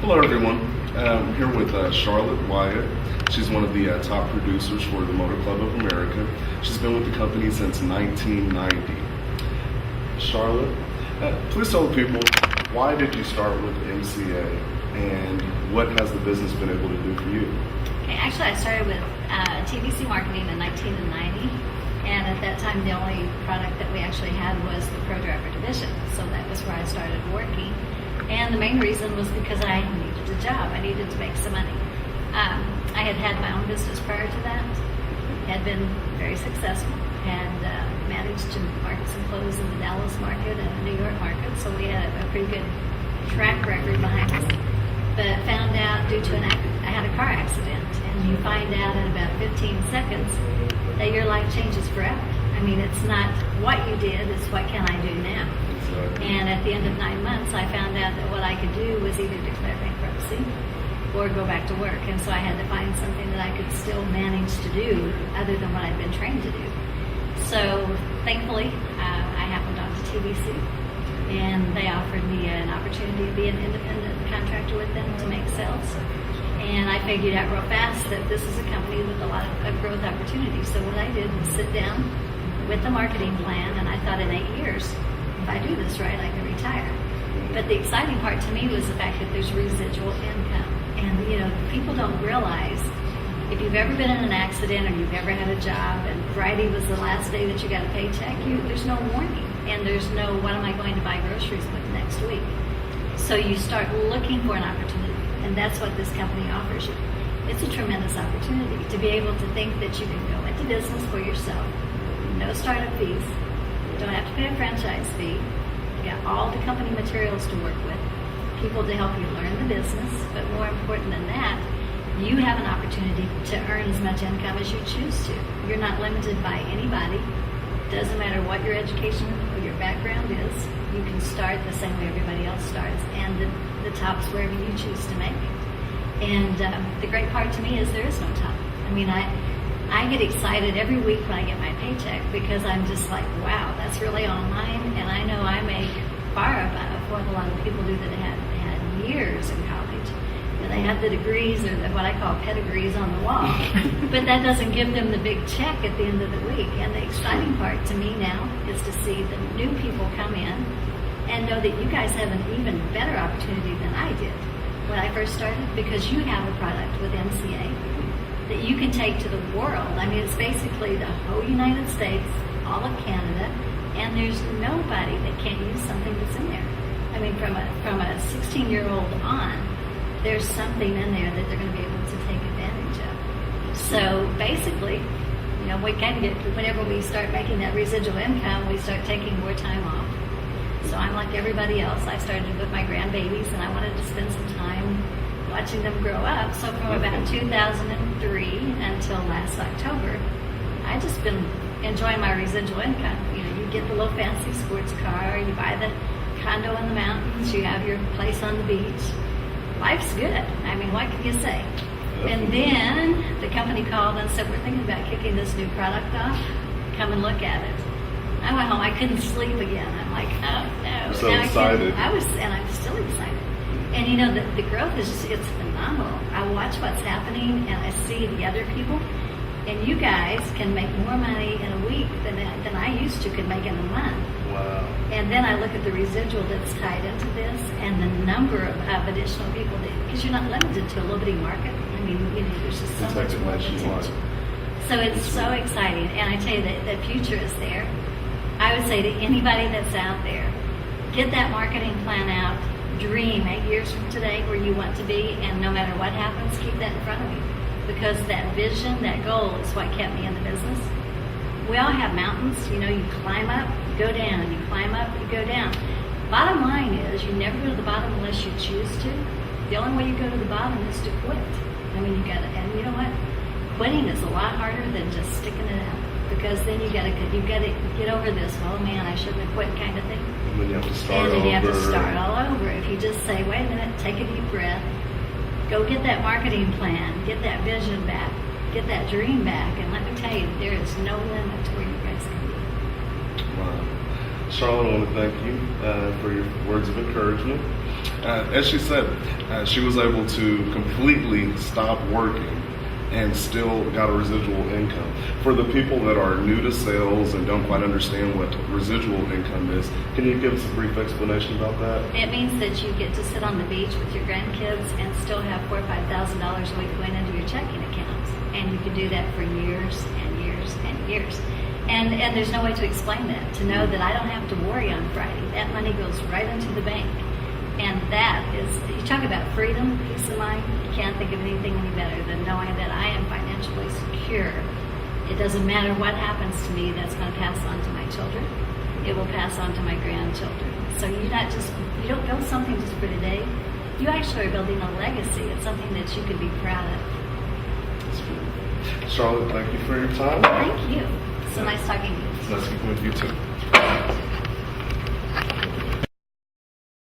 Hello, everyone. I'm here with Charlotte Wyatt. She's one of the top producers for the Motor Club of America. She's been with the company since 1990. Charlotte, please tell the people, why did you start with MCA and what has the business been able to do for you? Okay, actually, I started with TVC marketing in 1990, and at that time, the only product that we actually had was the Pro Driver division. So that was where I started working. And the main reason was because I needed a job. I needed to make some money. I had had my own business prior to that, had been very successful, had managed to market some clothes in the Dallas market and the New York market, so we had a pretty good track record behind us. But found out due to I had a car accident, and you find out in about 15 seconds that your life changes forever. I mean, it's not what you did, it's what can I do now. And at the end of 9 months, I found out that what I could do was either declare bankruptcy or go back to work. And so I had to find something that I could still manage to do other than what I'd been trained to do. So thankfully, I happened onto TVC, and they offered me an opportunity to be an independent contractor with them to make sales. And I figured out real fast that this is a company with a lot of growth opportunities. So what I did was sit down with the marketing plan, and I thought in 8 years, if I do this right, I can retire. But the exciting part to me was the fact that there's residual income. And, you know, people don't realize if you've ever been in an accident or you've ever had a job and Friday was the last day that you got a paycheck, there's no warning. And there's no, what am I going to buy groceries with next week? So you start looking for an opportunity. And that's what this company offers you. It's a tremendous opportunity to be able to think that you can go into business for yourself. No startup fees. Don't have to pay a franchise fee. You got all the company materials to work with, people to help you learn the business, but more important than that, you have an opportunity to earn as much income as you choose to. You're not limited by anybody. Doesn't matter what your education or your background is. You can start the same way everybody else starts, and the top's wherever you choose to make it. And the great part to me is there is no top. I mean, I get excited every week when I get my paycheck because I'm just like, wow, that's really online, and I know I make far above what a lot of people do that had years in college. And they have the degrees or what I call pedigrees on the wall, but that doesn't give them the big check at the end of the week. And the exciting part to me now is to see the new people come in and know that you guys have an even better opportunity than I did when I first started, because you have a product with MCA that you can take to the world. I mean, it's basically the whole United States, all of Canada, and there's nobody that can't use something that's in there. I mean, from a 16-year-old on, there's something in there that they're going to be able to take advantage of. So basically, you know, we kind of get, whenever we start making that residual income, we start taking more time off. So I'm like everybody else. I started with my grandbabies, and I wanted to spend some time watching them grow up. So from about 2003 until last October, I just been enjoying my residual income. You know, you get the little fancy sports car, you buy the condo in the mountains, you have your place on the beach. Life's good. I mean, what can you say? And then the company called and said, we're thinking about kicking this new product off. Come and look at it. I went home. I couldn't sleep again. I'm like, oh no. So excited. And I'm still excited. And you know, the growth is just, it's phenomenal. I watch what's happening and I see the other people. And you guys can make more money in a week than I used to could make in a month. Wow. And then I look at the residual that's tied into this and the number of additional people, because you're not limited to a little bitty market. I mean, you know, there's just so much more potential. So it's so exciting. And I tell you that the future is there. I would say to anybody that's out there, get that marketing plan out, dream 8 years from today where you want to be, and no matter what happens, keep that in front of you. Because that vision, that goal is what kept me in the business. We all have mountains, you know, you climb up, you go down, you climb up, you go down. Bottom line is, you never go to the bottom unless you choose to. The only way you go to the bottom is to quit. I mean, and you know what? Quitting is a lot harder than just sticking it out. Because then you gotta get over this, oh man, I shouldn't have quit kind of thing. And then you have to start and then over. You have to start all over. If you just say, wait a minute, take a deep breath, go get that marketing plan, get that vision back, get that dream back, and let me tell you, there is no limit to where you guys can be. Wow. Charlotte, I want to thank you for your words of encouragement. As she said, she was able to completely stop working and still got a residual income. For the people that are new to sales and don't quite understand what residual income is, can you give us a brief explanation about that? It means that you get to sit on the beach with your grandkids and still have $4,000 or $5,000 a week going into your checking accounts. And you can do that for years and years and years. And there's no way to explain that, to know that I don't have to worry on Friday. That money goes right into the bank. And that is, you talk about freedom, peace of mind, you can't think of anything any better than knowing that I am financially secure. It doesn't matter what happens to me, that's going to pass on to my children. It will pass on to my grandchildren. So you don't build something just for today. You actually are building a legacy. It's something that you can be proud of. That's beautiful. Charlotte, thank you for your time. Thank you. So nice talking to you. It's nice speaking with you too.